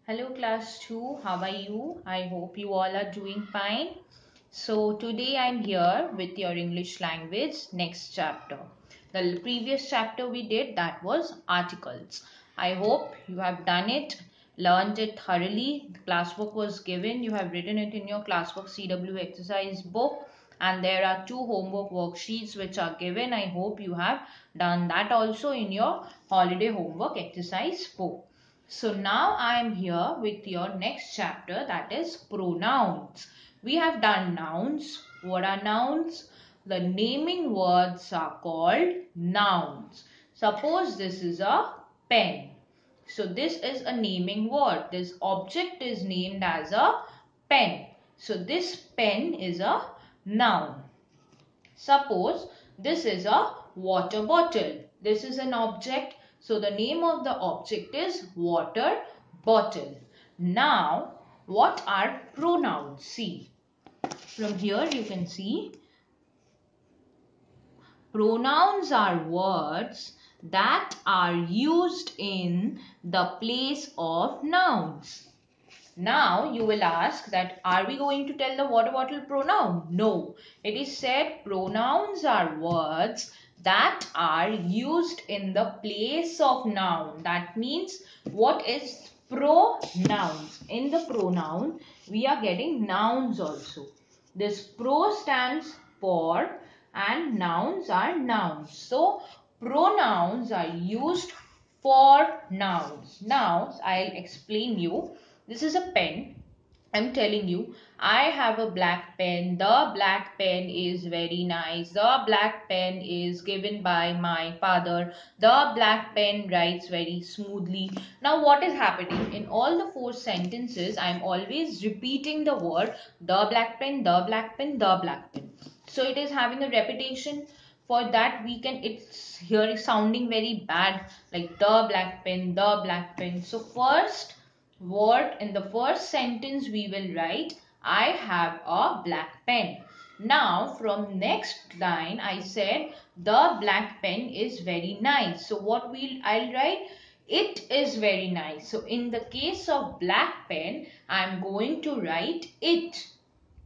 Hello class 2, how are you? I hope you all are doing fine. So today I'm here with your English language next chapter. The previous chapter we did, that was articles. I hope you have done it, learned it thoroughly. The class book was given, you have written it in your class book CW exercise book, and there are 2 homework worksheets which are given. I hope you have done that also in your holiday homework exercise book. So now I am here with your next chapter, that is pronouns. We have done nouns. What are nouns? The naming words are called nouns. Suppose this is a pen. So this is a naming word. This object is named as a pen. So this pen is a noun. Suppose this is a water bottle. This is an object. So the name of the object is water bottle. Now, what are pronouns? See, from here you can see pronouns are words that are used in the place of nouns. Now you will ask that are we going to tell the water bottle pronoun? No. It is said pronouns are words that are used in the place of noun. That means what is pronouns? In the pronoun we are getting nouns also. This pro stands for and nouns are nouns. So pronouns are used for nouns. Now I'll explain you. This is a pen. I'm telling you, I have a black pen. The black pen is very nice. The black pen is given by my father. The black pen writes very smoothly. Now what is happening? In all the 4 sentences, I'm always repeating the word the black pen, the black pen, the black pen. So it is having a repetition. For that we can, it's here sounding very bad, like the black pen, the black pen. So first word in the first sentence we will write I have a black pen. Now from next line I said the black pen is very nice. So what I'll write it is very nice. So in the case of black pen I am going to write it.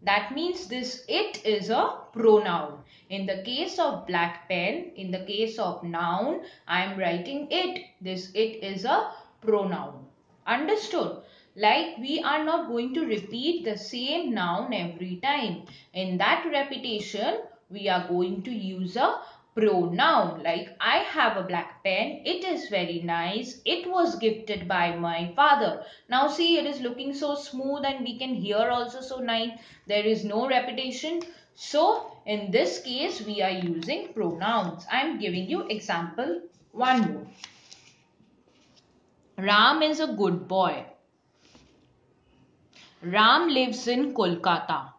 That means this it is a pronoun. In the case of black pen, in the case of noun, I am writing it. This it is a pronoun. Understood? Like we are not going to repeat the same noun every time. In that repetition, we are going to use a pronoun. Like I have a black pen. It is very nice. It was gifted by my father. Now see, it is looking so smooth and we can hear also so nice. There is no repetition. So in this case, we are using pronouns. I am giving you example one more. Ram is a good boy. Ram lives in Kolkata.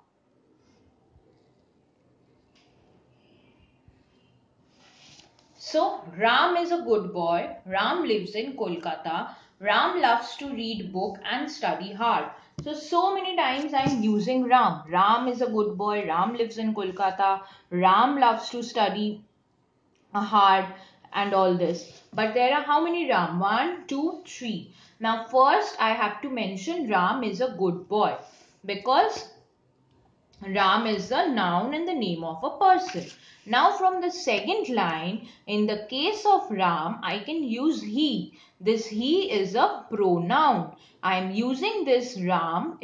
So Ram is a good boy. Ram lives in Kolkata. Ram loves to read book and study hard. So many times I am using Ram. Ram is a good boy. Ram lives in Kolkata. Ram loves to study hard and all this. But there are how many Ram? 1, 2, 3. Now first I have to mention Ram is a good boy because Ram is the noun and the name of a person. Now from the second line, in the case of Ram, I can use he. This he is a pronoun. I am using this Ram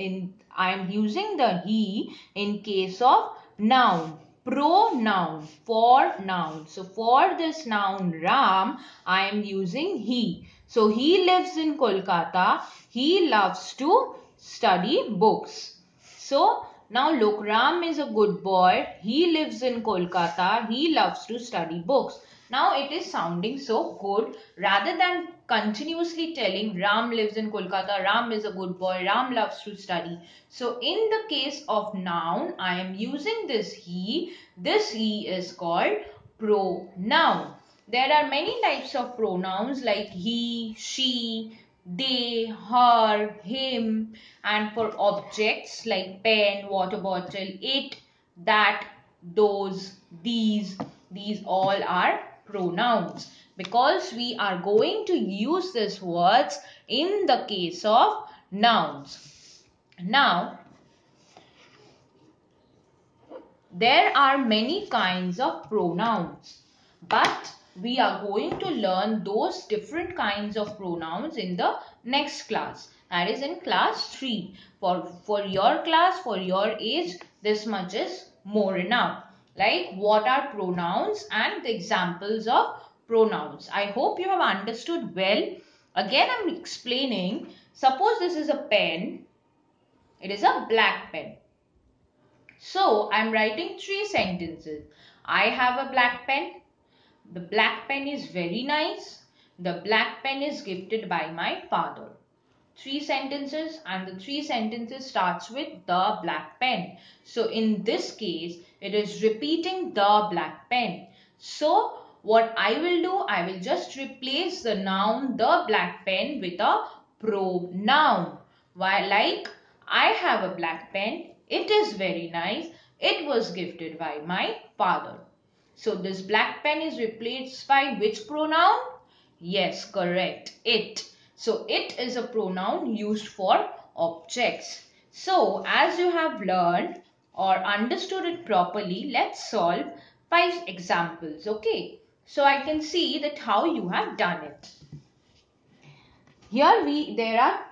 I am using the he in case of noun. Pronoun, for noun. So for this noun Ram, I am using he. So he lives in Kolkata. He loves to study books. So now look, Ram is a good boy. He lives in Kolkata. He loves to study books. Now it is sounding so good. Rather than continuously telling Ram lives in Kolkata, Ram is a good boy, Ram loves to study. So in the case of noun, I am using this he. This he is called pronoun. There are many types of pronouns like he, she, they, her, him, and for objects like pen, water bottle, it, that, those, these all are pronouns because we are going to use these words in the case of nouns. Now, there are many kinds of pronouns, but we are going to learn those different kinds of pronouns in the next class. That is in class 3. For your class, for your age, this much is more enough. Like what are pronouns and the examples of pronouns. I hope you have understood well. Again, I am explaining. Suppose this is a pen. It is a black pen. So, I am writing 3 sentences. I have a black pen. The black pen is very nice. The black pen is gifted by my father. 3 sentences, and the 3 sentences starts with the black pen. So, in this case, it is repeating the black pen. So, what I will do, I will just replace the noun the black pen with a pronoun. Why, like, I have a black pen. It is very nice. It was gifted by my father. So this black pen is replaced by which pronoun? Yes, correct. It. So it is a pronoun used for objects. So as you have learned or understood it properly, let's solve 5 examples. Okay. So I can see that how you have done it. Here there are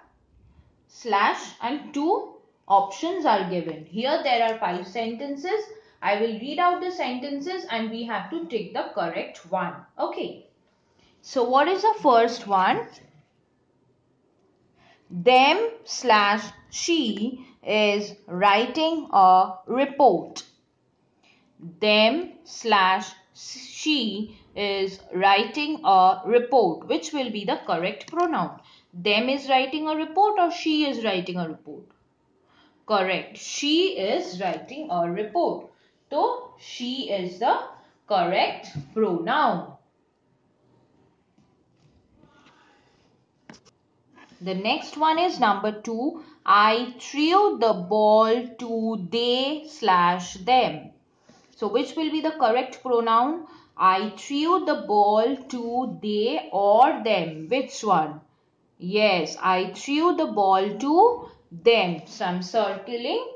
slash and 2 options are given. Here there are 5 sentences. I will read out the sentences and we have to take the correct one. Okay. So what is the first one? Them slash she is writing a report. Them slash she is writing a report. Which will be the correct pronoun? Them is writing a report or she is writing a report? Correct. She is writing a report. So, she is the correct pronoun. The next one is number 2. I threw the ball to they slash them. So, which will be the correct pronoun? I threw the ball to they or them. Which one? Yes, I threw the ball to them. So, I am circling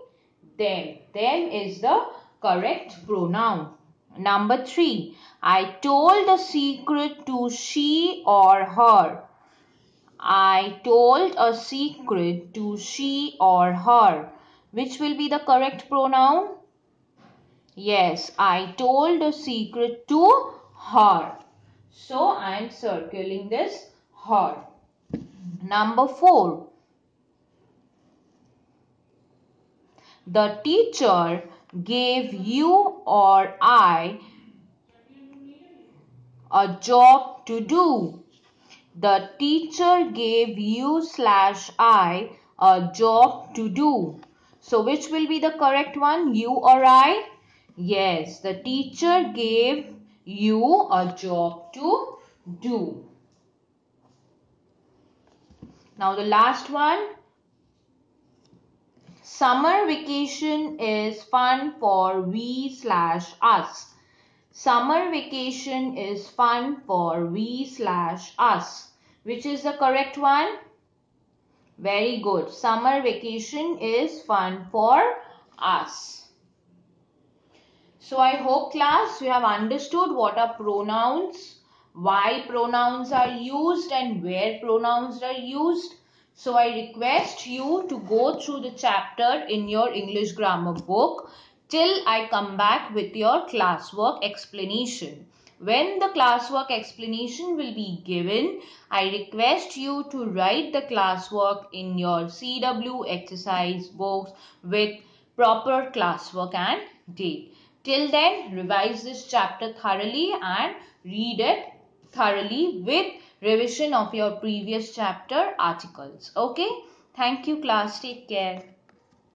them. Them is the correct pronoun. Number 3. I told a secret to she or her. I told a secret to she or her. Which will be the correct pronoun? Yes, I told a secret to her. So, I am circling this her. Number 4. The teacher gave you or I a job to do. The teacher gave you slash I a job to do. So which will be the correct one? You or I? Yes, the teacher gave you a job to do. Now the last one. Summer vacation is fun for we slash us. Summer vacation is fun for we slash us. Which is the correct one? Very good. Summer vacation is fun for us. So I hope class you have understood what are pronouns, why pronouns are used and where pronouns are used. So I request you to go through the chapter in your English grammar book till I come back with your classwork explanation. When the classwork explanation will be given, I request you to write the classwork in your CW exercise books with proper classwork and date. Till then, revise this chapter thoroughly and read it thoroughly with revision of your previous chapter articles. Okay? Thank you class. Take care.